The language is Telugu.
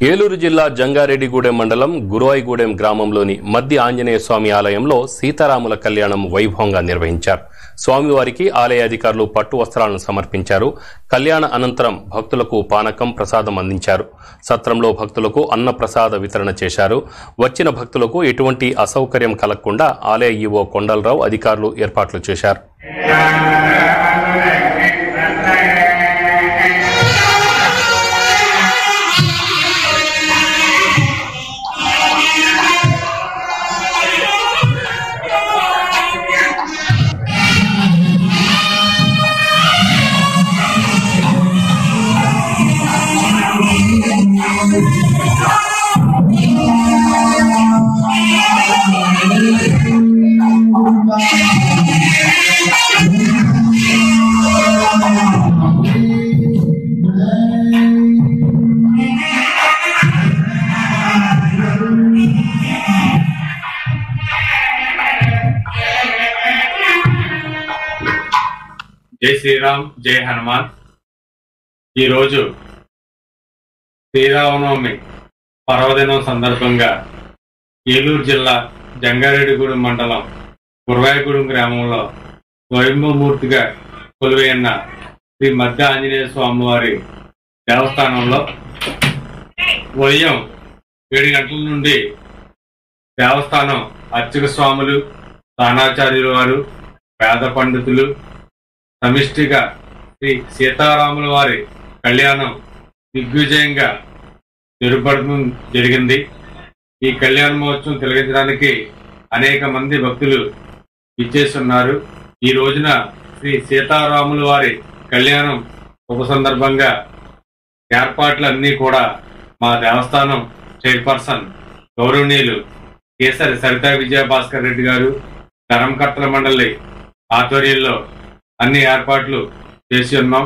ఏలూరు జిల్లా జంగారెడ్డిగూడెం మండలం గురువాయిగూడెం గ్రామంలోని మద్ది ఆంజనేయ స్వామి ఆలయంలో సీతారాముల కళ్యాణం వైభవంగా నిర్వహించారు. స్వామివారికి ఆలయ అధికారులు పట్టు వస్త్రాలను సమర్పించారు. కళ్యాణ అనంతరం భక్తులకు పానకం, ప్రసాదం అందించారు. సత్రంలో భక్తులకు అన్న ప్రసాద వితరణ చేశారు. వచ్చిన భక్తులకు ఎటువంటి అసౌకర్యం కలగకుండా ఆలయ ఈవో కొండలరావు అధికారులు ఏర్పాట్లు చేశారు. జై శ్రీరామ్, జై హనుమాన్. ఈరోజు శ్రీరామనవమి పర్వదినం సందర్భంగా ఏలూరు జిల్లా జంగారెడ్డిగూడెం మండలం గురువాయిగూడెం గ్రామంలో స్వయంభూమూర్తిగా కొలువైన శ్రీ మద్ది ఆంజనేయ స్వామివారి దేవస్థానంలో ఉదయం 7 గంటల నుండి దేవస్థానం అర్చక స్వాములు, స్థానాచార్యుల వారు, వేద పండితులు సమిష్టిగా శ్రీ సీతారాముల వారి కళ్యాణం దిగ్విజయంగా జరుపడం జరిగింది. ఈ కళ్యాణ మహోత్సవం తిలకించడానికి అనేక మంది భక్తులు ఇచ్చేస్తున్నారు. ఈ రోజున శ్రీ సీతారాముల వారి కళ్యాణం శుభ సందర్భంగా ఏర్పాట్లన్నీ కూడా మా దేవస్థానం చైర్పర్సన్ గౌరవనీయులు కేసరి సరితా విజయభాస్కర్ రెడ్డి గారు ధర్మకర్తల మండలి ఆధ్వర్యంలో అన్ని ఏర్పాట్లు చేసి ఉన్నాం.